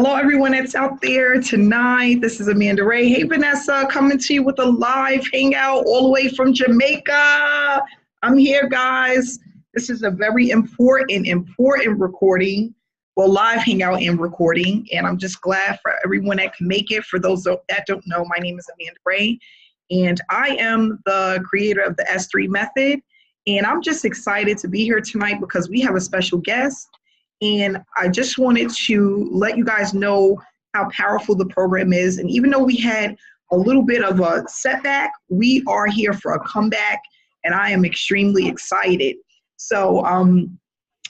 Hello, everyone that's out there tonight. This is Amanda Ray. Hey, Vanessa, coming to you with a live hangout all the way from Jamaica. I'm here, guys. This is a very important recording. Well, live hangout and recording. And I'm just glad for everyone that can make it. For those that don't know, my name is Amanda Ray, and I am the creator of the S3 method. And I'm just excited to be here tonight because we have a special guest. And I just wanted to let you guys know how powerful the program is. And even though we had a little bit of a setback, we are here for a comeback, and I am extremely excited. So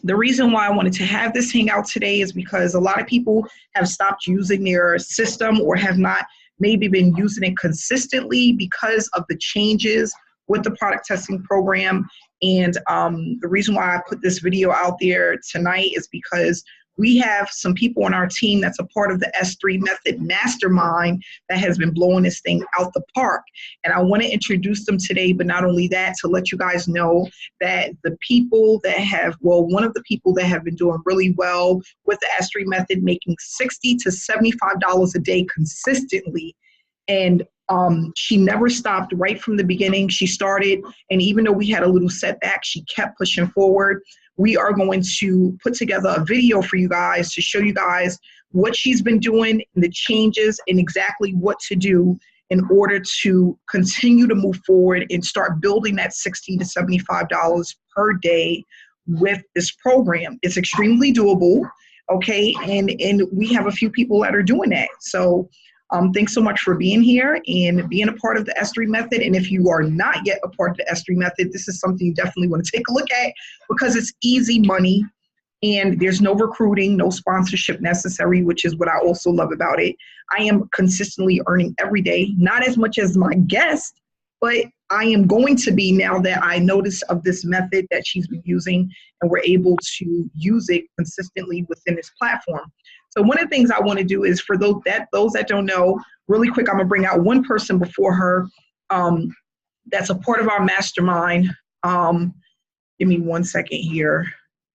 the reason why I wanted to have this hangout today is because a lot of people have stopped using their system or have not maybe been using it consistently because of the changes with the product testing program. And the reason why I put this video out there tonight is because we have some people on our team that's a part of the S3 Method Mastermind that has been blowing this thing out the park. And I want to introduce them today, but not only that, to let you guys know that the people that have, well, one of the people that have been doing really well with the S3 Method, making $60 to $75 a day consistently. And she never stopped right from the beginning. She started, and even though we had a little setback, she kept pushing forward. We are going to put together a video for you guys to show you guys what she's been doing, and the changes, and exactly what to do in order to continue to move forward and start building that $60 to $75 per day with this program. It's extremely doable, okay? And we have a few people that are doing that. So thanks so much for being here and being a part of the S3 Method. And if you are not yet a part of the S3 Method, this is something you definitely want to take a look at because it's easy money and there's no recruiting, no sponsorship necessary, which is what I also love about it. I am consistently earning every day, not as much as my guest, but I am going to be now that I notice of this method that she's been using and we're able to use it consistently within this platform. So one of the things I want to do is for those that don't know, really quick, I'm going to bring out one person before her that's a part of our mastermind. Give me 1 second here.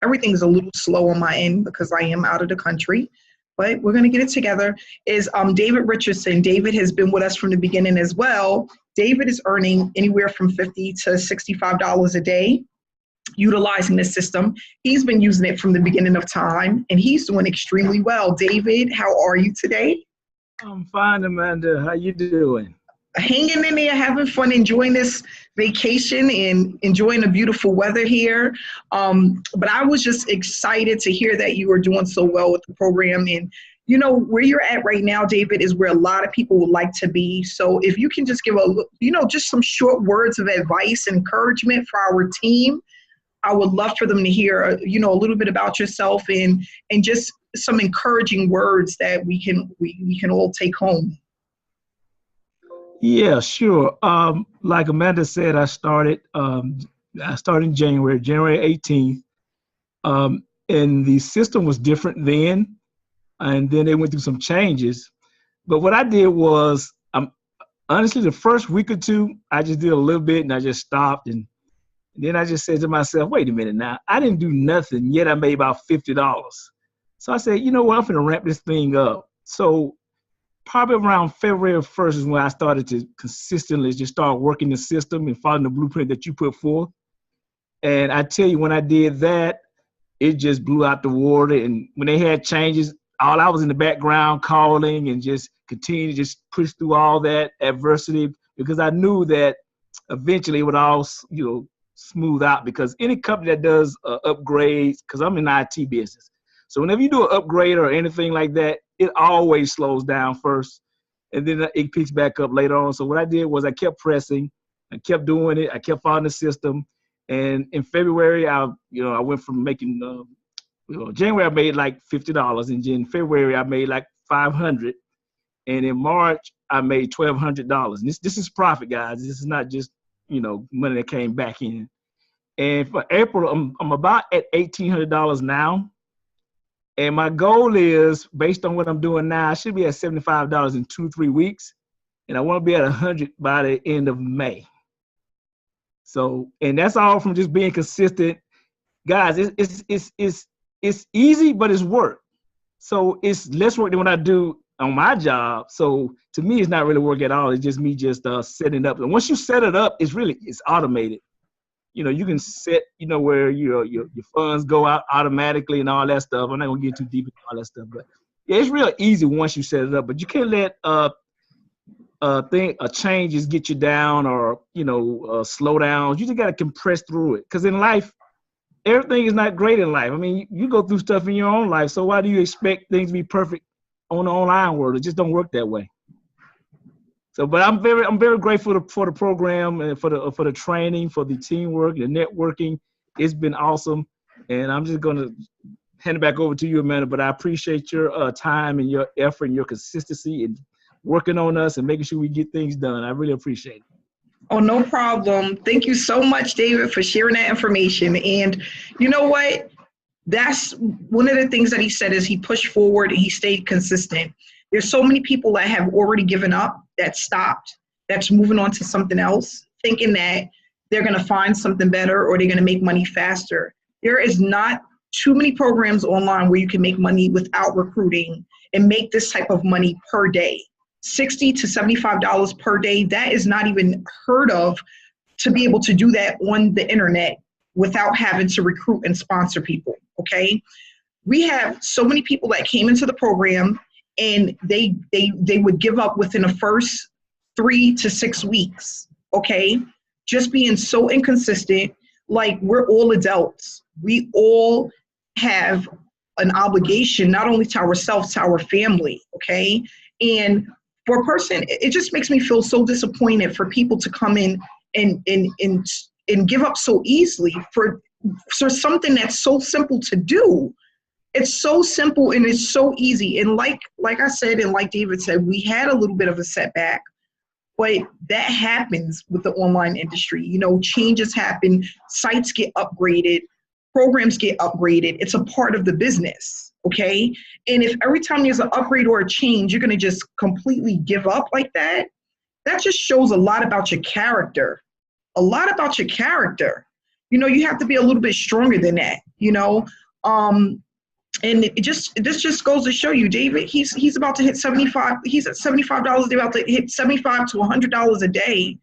Everything's a little slow on my end because I am out of the country, but we're going to get it together. Is David Richardson. David has been with us from the beginning as well. David is earning anywhere from $50 to $65 a day utilizing this system. He's been using it from the beginning of time, and he's doing extremely well. David, how are you today? I'm fine, Amanda. How you doing? Hanging in there, having fun, enjoying this vacation and enjoying the beautiful weather here. But I was just excited to hear that you are doing so well with the program. And you know, where you're at right now, David, is where a lot of people would like to be. So if you can just give just some short words of advice and encouragement for our team, I would love for them to hear, a little bit about yourself and just some encouraging words that we can all take home. Yeah, sure. Like Amanda said, I started in January 18th, and the system was different then, and then they went through some changes. But what I did was, honestly, the first week or two, I just did a little bit, and I just stopped, and then I just said to myself, wait a minute now, I didn't do nothing, yet I made about $50. So I said, you know what, I'm gonna ramp this thing up. So probably around February 1st is when I started to consistently just start working the system and following the blueprint that you put forth. And I tell you, when I did that, it just blew out the water. And when they had changes, all I was in the background calling and just continue to just push through all that adversity because I knew that eventually it would all, smooth out, because any company that does upgrades, because I'm in the IT business. So whenever you do an upgrade or anything like that, it always slows down first and then it picks back up later on. So what I did was I kept pressing, I kept doing it, I kept following the system. And in February, I went from making, January I made like $50, and in February I made like $500, and in March I made $1,200. And this is profit, guys. This is not just money that came back in. And for April, I'm about at $1,800 now. And my goal is, based on what I'm doing now, I should be at $75 in 2-3 weeks. And I want to be at 100 by the end of May. So, and that's all from just being consistent. Guys, it's easy, but it's work. So it's less work than what I do on my job. So to me, it's not really work at all. It's just me just setting it up. And once you set it up, it's automated. You know, you can set, you know, where your funds go out automatically and all that stuff. I'm not gonna get too deep into all that stuff, but yeah, it's real easy once you set it up. But you can't let changes get you down or, you know, slow down. You just gotta compress through it. Because in life, everything is not great in life. I mean, you go through stuff in your own life. So why do you expect things to be perfect on the online world? It just don't work that way. So, but I'm very grateful for the program and for the training, for the teamwork, the networking. It's been awesome, and I'm just gonna hand it back over to you, Amanda. But I appreciate your time and your effort and your consistency in working on us and making sure we get things done. I really appreciate it. Oh, no problem. Thank you so much, David, for sharing that information. And you know what? That's one of the things that he said is he pushed forward and he stayed consistent. There's so many people that have already given up, that stopped, that's moving on to something else, thinking that they're going to find something better or they're going to make money faster. There is not too many programs online where you can make money without recruiting and make this type of money per day. $60 to $75 per day, that is not even heard of to be able to do that on the internet without having to recruit and sponsor people, okay? We have so many people that came into the program and they would give up within the first 3 to 6 weeks, okay? Just being so inconsistent. Like, we're all adults. We all have an obligation, not only to ourselves, to our family, okay? And for a person, it just makes me feel so disappointed for people to come in and give up so easily for something that's so simple to do. It's so simple and it's so easy. And like I said, and like David said, we had a little bit of a setback, but that happens with the online industry. You know, changes happen, sites get upgraded, programs get upgraded. It's a part of the business, okay? And if every time there's an upgrade or a change, you're gonna just completely give up like that, that just shows a lot about your character. A lot about your character. You know, you have to be a little bit stronger than that, you know? And this just goes to show you, David, he's about to hit 75, he's at $75, they're about to hit $75 to $100 a day,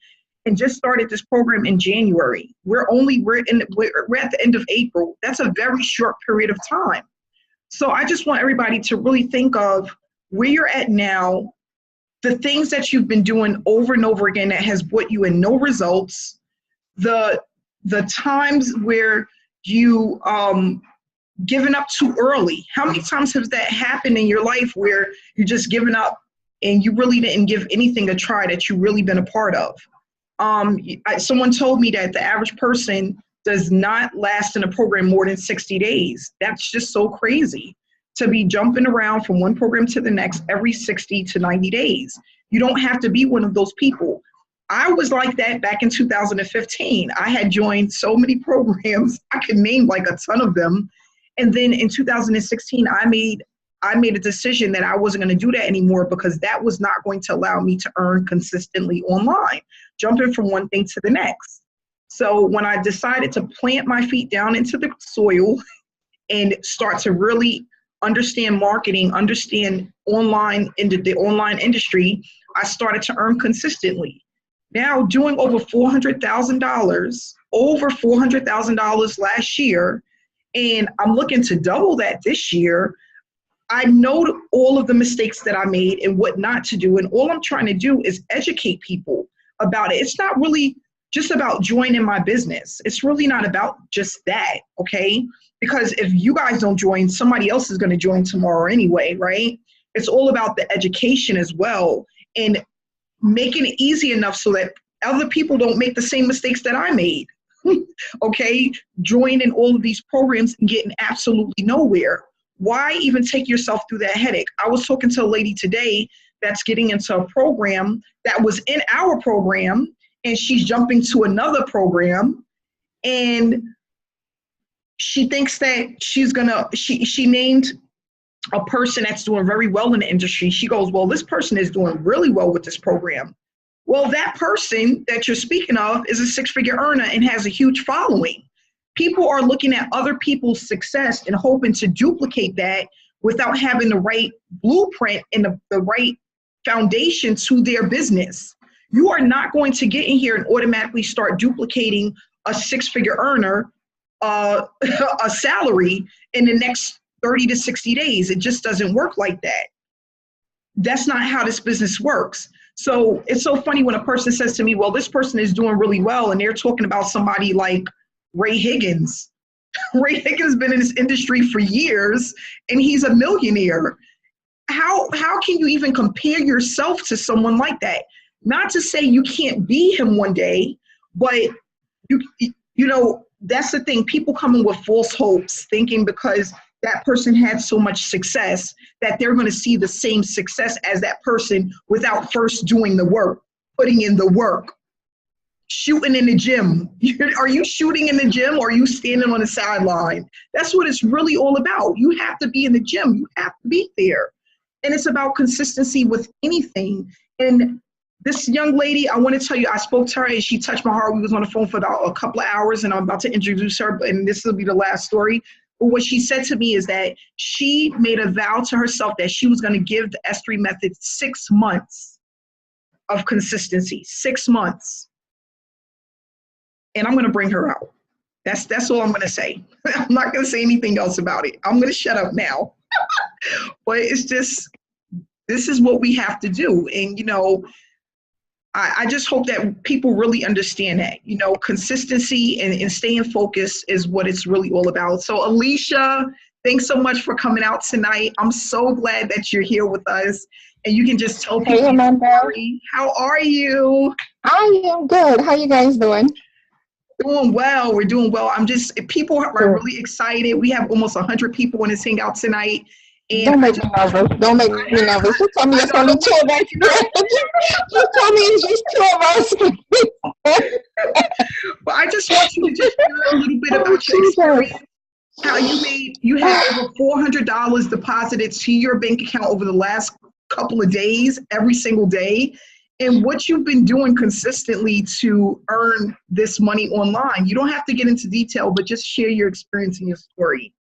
and just started this program in January. We're at the end of April. That's a very short period of time. So I just want everybody to really think of where you're at now, the things that you've been doing over and over again that has brought you in no results, the times where you given up too early. How many times has that happened in your life where you just given up and you really didn't give anything a try that you really been a part of? Someone told me that the average person does not last in a program more than 60 days. That's just so crazy to be jumping around from one program to the next every 60 to 90 days. You don't have to be one of those people. I was like that back in 2015. I had joined so many programs, I could name like a ton of them. And then in 2016, I made a decision that I wasn't going to do that anymore because that was not going to allow me to earn consistently online, jumping from one thing to the next. So when I decided to plant my feet down into the soil and start to really understand marketing, understand the online industry, I started to earn consistently. Now doing over $400,000 last year, and I'm looking to double that this year. I know all of the mistakes that I made and what not to do, and all I'm trying to do is educate people about it. It's not really just about joining my business. It's really not about just that, okay? Because if you guys don't join, somebody else is going to join tomorrow anyway, right? It's all about the education as well and making it easy enough so that other people don't make the same mistakes that I made. Okay, joining all of these programs and getting absolutely nowhere. Why even take yourself through that headache? I was talking to a lady today that's getting into a program that was in our program, and she's jumping to another program, and she thinks that she named a person that's doing very well in the industry. She goes, well, this person is doing really well with this program. Well, that person that you're speaking of is a six-figure earner and has a huge following. People are looking at other people's success and hoping to duplicate that without having the right blueprint and the right foundation to their business. You are not going to get in here and automatically start duplicating a six-figure earner a salary in the next 30 to 60 days. It just doesn't work like that. That's not how this business works. So it's so funny when a person says to me, well, this person is doing really well, and they're talking about somebody like Ray Higgins. Ray Higgins has been in this industry for years, and he's a millionaire. How can you even compare yourself to someone like that? Not to say you can't be him one day, but you know, that's the thing. People come in with false hopes, thinking because that person had so much success that they're going to see the same success as that person without first doing the work, putting in the work, shooting in the gym. Are you shooting in the gym, or are you standing on the sideline? That's what it's really all about. You have to be in the gym. You have to be there. And it's about consistency with anything. And this young lady, I want to tell you, I spoke to her and she touched my heart. We was on the phone for about a couple of hours, and I'm about to introduce her, and this will be the last story. But what she said to me is that she made a vow to herself that she was going to give the S3 method 6 months of consistency, 6 months. And I'm going to bring her out. That's all I'm going to say. I'm not going to say anything else about it. I'm going to shut up now. But it's just, this is what we have to do. And, you know, I just hope that people really understand that, you know, consistency and staying focused is what it's really all about. So Alicia, thanks so much for coming out tonight. I'm so glad that you're here with us, and you can just tell people. Hey, Amanda. How are you? I am good. How you guys doing? Doing well. We're doing well. People are really excited. We have almost 100 people in this Hangout tonight. And don't make me nervous. Don't make me nervous. You tell me it's only 2 of us. You tell me it's just 2 of us. But I just want you to just share a little bit about your experience. How you had over $400 deposited to your bank account over the last couple of days, every single day, and what you've been doing consistently to earn this money online. You don't have to get into detail, but just share your experience and your story.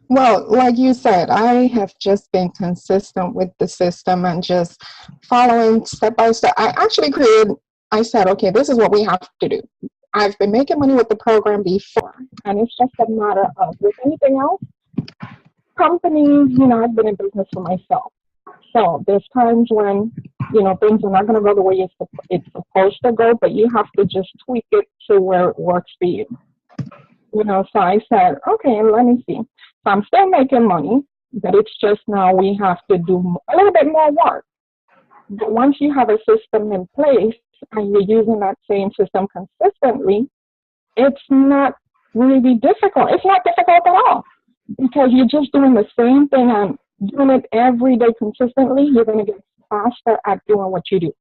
Well, like you said, I have just been consistent with the system and just following step by step. I said, okay, this is what we have to do. I've been making money with the program before, and it's just a matter of, with anything else, companies, you know, I've been in business for myself. So there's times when, you know, things are not going to go the way it's supposed to go, but you have to just tweak it to where it works for you. You know, so I said, okay, let me see. So I'm still making money, but it's just now we have to do a little bit more work. But once you have a system in place and you're using that same system consistently, it's not really difficult. It's not difficult at all, because you're just doing the same thing and doing it every day consistently. You're going to get faster at doing what you do.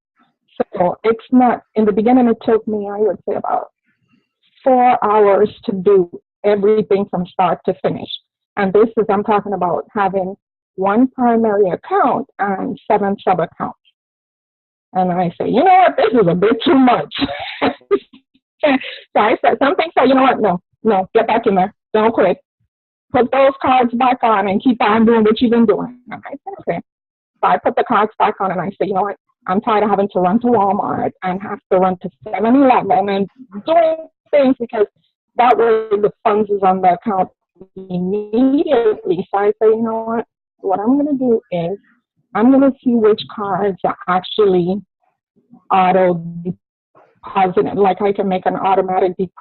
So it's not, in the beginning, it took me, I would say, about 4 hours to do everything from start to finish. And this is, I'm talking about having one primary account and 7 sub-accounts. And I say, you know what, this is a bit too much. So I said, something said, you know what, no, get back in there. Don't quit. Put those cards back on and keep on doing what you've been doing. And I said, okay. So I put the cards back on and I said, you know what, I'm tired of having to run to Walmart and have to run to 7-Eleven and doing things, because that way the funds is on the account immediately. So I say, you know what I'm going to do is I'm going to see which cards are actually auto deposited, like I can make an automatic deposit.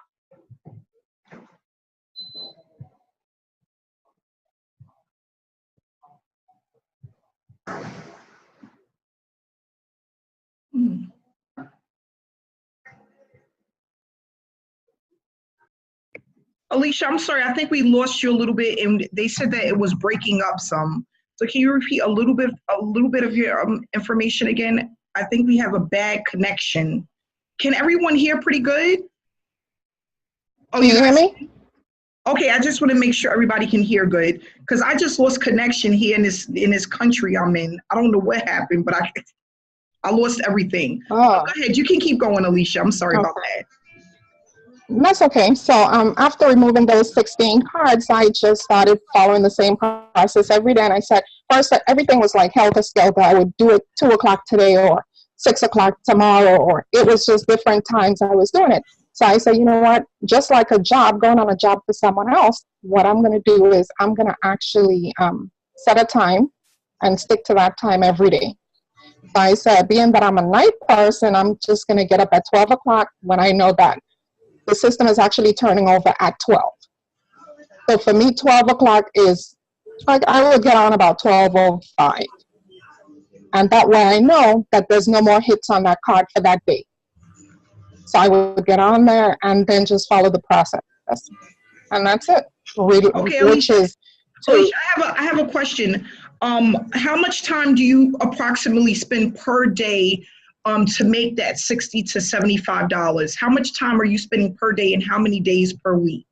Alicia, I'm sorry, I think we lost you a little bit, and they said that it was breaking up some. So can you repeat a little bit of your information again? I think we have a bad connection. Can everyone hear pretty good? Oh, Can you hear me? Okay, I just want to make sure everybody can hear good, because I just lost connection here in this country I'm in. I don't know what happened, but I lost everything. Oh. Go ahead, you can keep going, Alicia. I'm sorry about that. That's okay. So after removing those 16 cards, I just started following the same process every day. And I said, first, everything was like helter-skelter. I would do it 2 o'clock today or 6 o'clock tomorrow, or it was just different times I was doing it. So I said, you know what, just like a job, going on a job for someone else, what I'm going to do is I'm going to actually set a time and stick to that time every day. So I said, being that I'm a night person, I'm just going to get up at 12 o'clock when I know that the system is actually turning over at 12. So for me, 12 o'clock is like I will get on about 12:05. And that way I know that there's no more hits on that card for that day. So I would get on there and then just follow the process. And that's it. Really, Okay, which is Alicia, I have a question. How much time do you approximately spend per day to make that $60 to $75? How much time are you spending per day and how many days per week?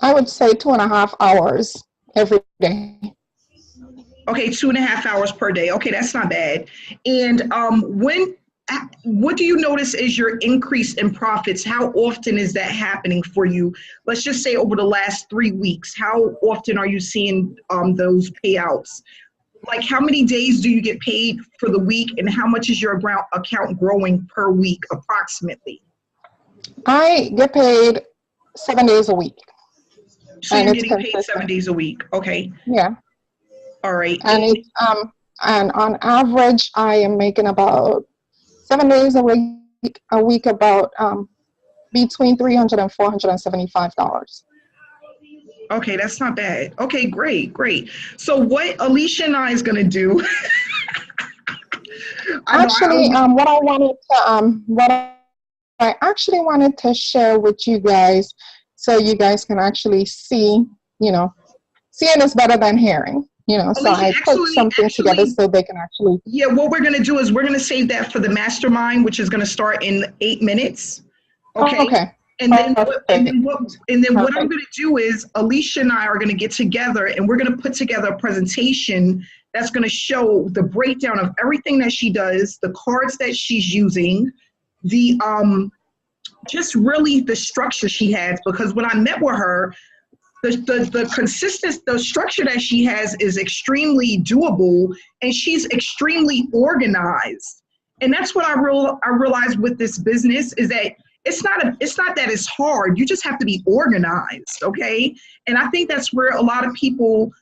I would say 2.5 hours every day. Okay, 2.5 hours per day. Okay, that's not bad. And what do you notice is your increase in profits? How often is that happening for you? Let's just say over the last 3 weeks. How often are you seeing those payouts? Like how many days do you get paid for the week, and how much is your account growing per week approximately? I get paid 7 days a week. So you're getting paid 7 days a week. Okay. Yeah. All right. And it's and on average I am making about 7 days a week about between $300 and $475. Okay, that's not bad. Okay, great. So what Alicia and I is gonna do? Actually, what I actually wanted to share with you guys, so you guys can actually see, seeing is better than hearing. So Alicia, I put something together so they can actually. Yeah, what we're gonna do is we're gonna save that for the mastermind, which is gonna start in 8 minutes. Okay. Oh, okay. And then what I'm going to do is Alicia and I are going to get together and we're going to put together a presentation that's going to show the breakdown of everything that she does, the cards that she's using, the just really the structure she has. Because when I met with her, the structure that she has is extremely doable, and she's extremely organized. And that's what I realized with this business is that it's not that it's hard. You just have to be organized, okay? And I think that's where a lot of people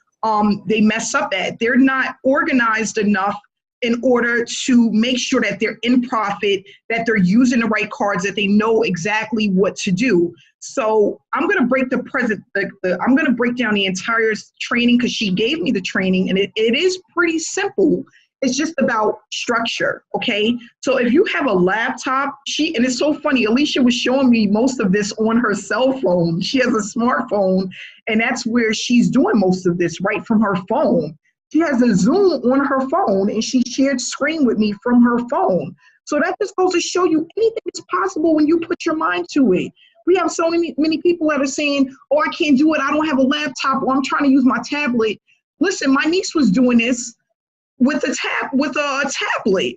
they mess up at. They're not organized enough in order to make sure that they're in profit, that they're using the right cards, that they know exactly what to do. So I'm going to break I'm going to break down the entire training because she gave me the training, and it is pretty simple. It's just about structure, okay? So if you have a laptop, and it's so funny, Alicia was showing me most of this on her cell phone. She has a smartphone, and that's where she's doing most of this, right from her phone. She has a Zoom on her phone, and she shared screen with me from her phone. So that just goes to show you anything is possible when you put your mind to it. We have so many people that are saying, oh, I can't do it, I don't have a laptop, or I'm trying to use my tablet. Listen, my niece was doing this with a tablet.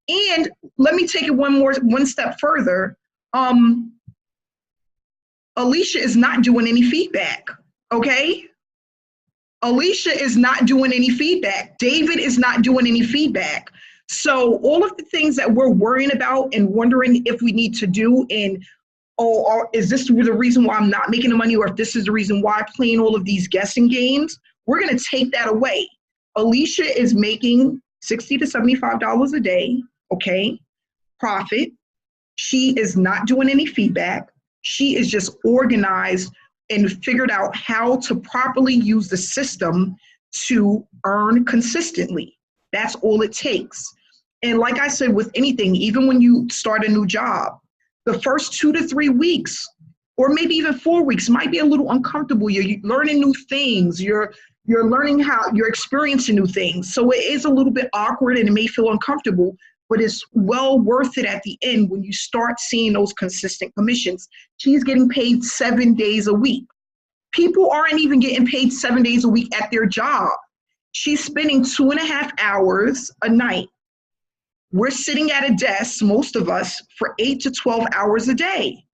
And let me take it one step further. Alicia is not doing any feedback, okay? Alicia is not doing any feedback. David is not doing any feedback. So all of the things that we're worrying about and wondering if we need to do, and or is this the reason why I'm not making the money, or if this is the reason why I'm playing all of these guessing games, we're gonna take that away. Alicia is making $60 to $75 a day, okay, profit. She is not doing any feedback. She is just organized and figured out how to properly use the system to earn consistently. That's all it takes. And like I said, with anything, even when you start a new job, the first 2 to 3 weeks, or maybe even 4 weeks, might be a little uncomfortable. You're learning new things. You're learning how you're experiencing new things. So it is a little bit awkward and it may feel uncomfortable, but it's well worth it at the end when you start seeing those consistent commissions. She's getting paid 7 days a week. People aren't even getting paid 7 days a week at their job. She's spending 2.5 hours a night. We're sitting at a desk, most of us, for 8 to 12 hours a day.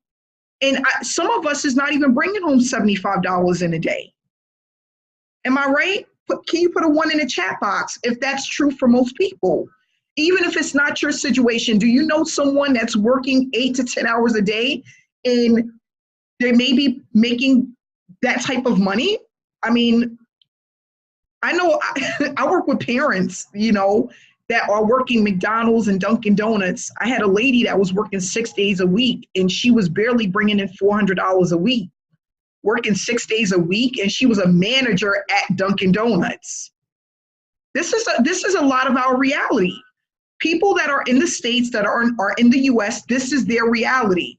And some of us is not even bringing home $75 in a day. Am I right? Can you put a 1 in the chat box if that's true for most people? Even if it's not your situation, do you know someone that's working 8 to 10 hours a day and they may be making that type of money? I mean, I know I work with parents, you know, that are working McDonald's and Dunkin' Donuts. I had a lady that was working 6 days a week and she was barely bringing in $400 a week, working 6 days a week, and she was a manager at Dunkin' Donuts. This is a lot of our reality. People that are in the States, that are in the US, this is their reality.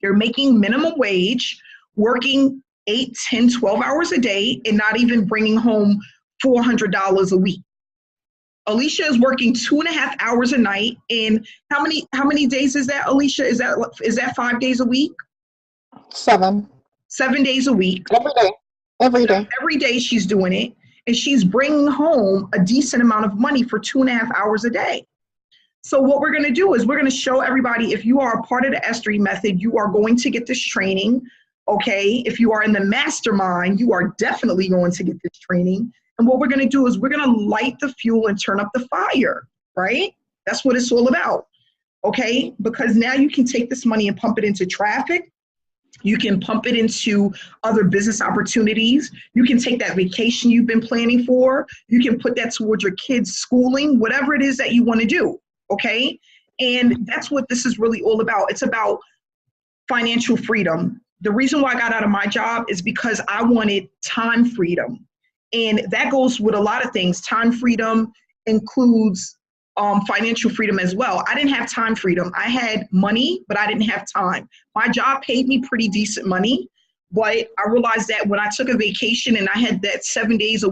They're making minimum wage, working 8, 10, 12 hours a day, and not even bringing home $400 a week. Alicia is working 2.5 hours a night. And how many days is that, Alicia? Is that 5 days a week? 7. 7 days a week. Every day. Every day she's doing it. And she's bringing home a decent amount of money for 2.5 hours a day. So what we're going to do is we're going to show everybody, if you are a part of the S3 method, you are going to get this training. Okay. If you are in the mastermind, you are definitely going to get this training. And what we're going to do is we're going to light the fuel and turn up the fire, right? That's what it's all about. Okay. Because now you can take this money and pump it into traffic. You can pump it into other business opportunities. You can take that vacation you've been planning for. You can put that towards your kids' schooling, whatever it is that you want to do. Okay. And that's what this is really all about. It's about financial freedom. The reason why I got out of my job is because I wanted time freedom. And that goes with a lot of things. Time freedom includes financial freedom as well. I didn't have time freedom. I had money, but I didn't have time. My job paid me pretty decent money, but I realized that when I took a vacation and I had that 7 days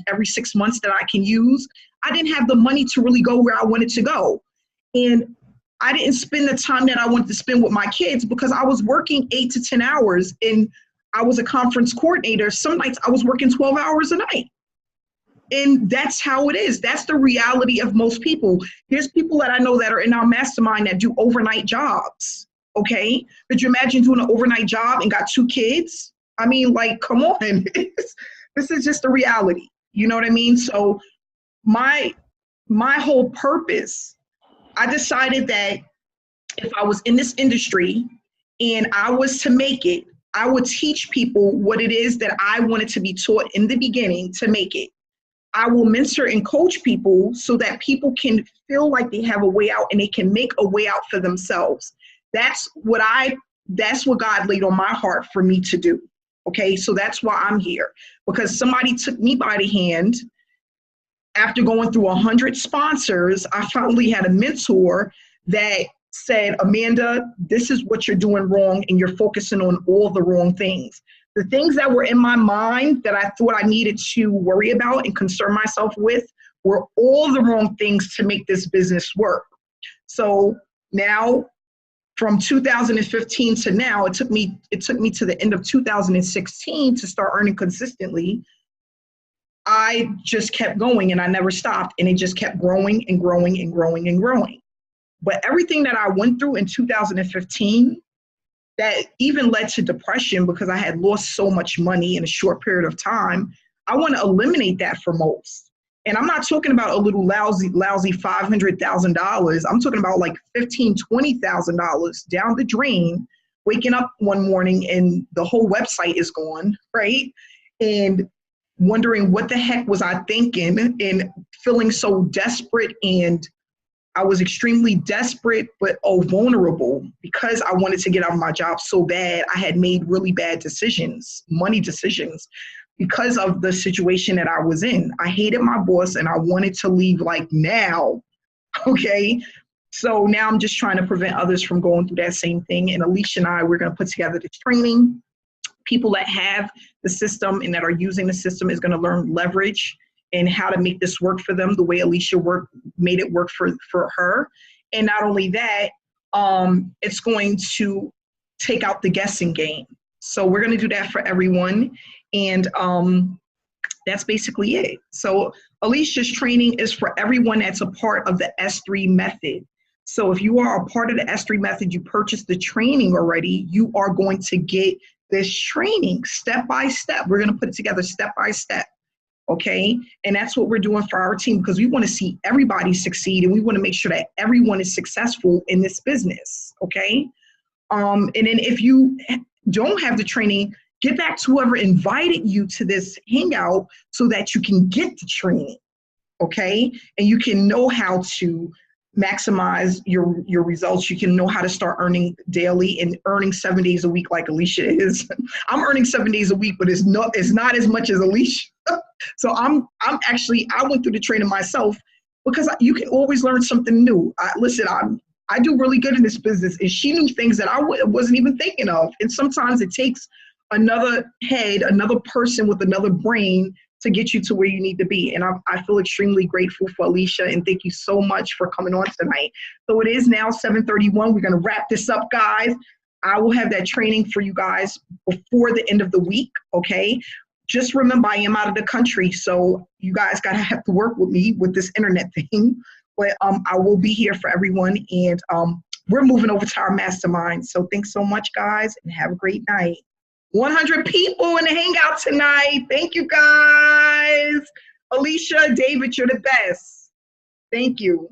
every 6 months that I can use, I didn't have the money to really go where I wanted to go. And I didn't spend the time that I wanted to spend with my kids because I was working 8 to 10 hours and I was a conference coordinator. Some nights I was working 12 hours a night. And that's how it is. That's the reality of most people. There's people that I know that are in our mastermind that do overnight jobs. Okay. Could you imagine doing an overnight job and got 2 kids? I mean, like, come on. This is just the reality. You know what I mean? So my whole purpose, I decided that if I was in this industry and I was to make it, I would teach people what it is that I wanted to be taught in the beginning to make it. I will mentor and coach people so that people can feel like they have a way out and they can make a way out for themselves. That's what God laid on my heart for me to do. Okay, so that's why I'm here, because somebody took me by the hand. After going through 100 sponsors, I finally had a mentor that said, Amanda, this is what you're doing wrong and you're focusing on all the wrong things. The things that were in my mind that I thought I needed to worry about and concern myself with were all the wrong things to make this business work. So now from 2015 to now, it took me to the end of 2016 to start earning consistently. I just kept going and I never stopped, and it just kept growing and growing and growing and growing. But everything that I went through in 2015 that even led to depression because I had lost so much money in a short period of time, I want to eliminate that for most. And I'm not talking about a little lousy $500,000. I'm talking about like $15,000, $20,000 down the drain, waking up one morning and the whole website is gone, right? And wondering what the heck was I thinking, and feeling so desperate. And I was extremely desperate, but vulnerable because I wanted to get out of my job so bad. I had made really bad decisions, money decisions, because of the situation that I was in. I hated my boss and I wanted to leave like now. Okay. So now I'm just trying to prevent others from going through that same thing. And Alicia and I, we're going to put together this training. People that have the system and that are using the system is going to learn leverage and how to make this work for them the way Alicia made it work for her. And not only that, it's going to take out the guessing game. So we're going to do that for everyone. And that's basically it. So Alicia's training is for everyone that's a part of the S3 method. So if you are a part of the S3 method, you purchased the training already, you are going to get this training step by step. We're going to put it together step by step. Okay. And that's what we're doing for our team, because we want to see everybody succeed, and we want to make sure that everyone is successful in this business. Okay. And then if you don't have the training, get back to whoever invited you to this hangout so that you can get the training. Okay. And you can know how to maximize your results. You can know how to start earning daily and earning 7 days a week like Alicia is. I'm earning 7 days a week, but it's not as much as Alicia. So I went through the training myself, because you can always learn something new. I do really good in this business, and she knew things that I wasn't even thinking of. And sometimes it takes another head, another person with another brain to get you to where you need to be. And I feel extremely grateful for Alicia, and thank you so much for coming on tonight. So it is now 7:31. We're going to wrap this up, guys. I will have that training for you guys before the end of the week, okay? Just remember, I am out of the country, so you guys got to have to work with me with this internet thing. But I will be here for everyone, and we're moving over to our mastermind. So thanks so much, guys, and have a great night. 100 people in the hangout tonight. Thank you, guys. Alicia, David, you're the best. Thank you.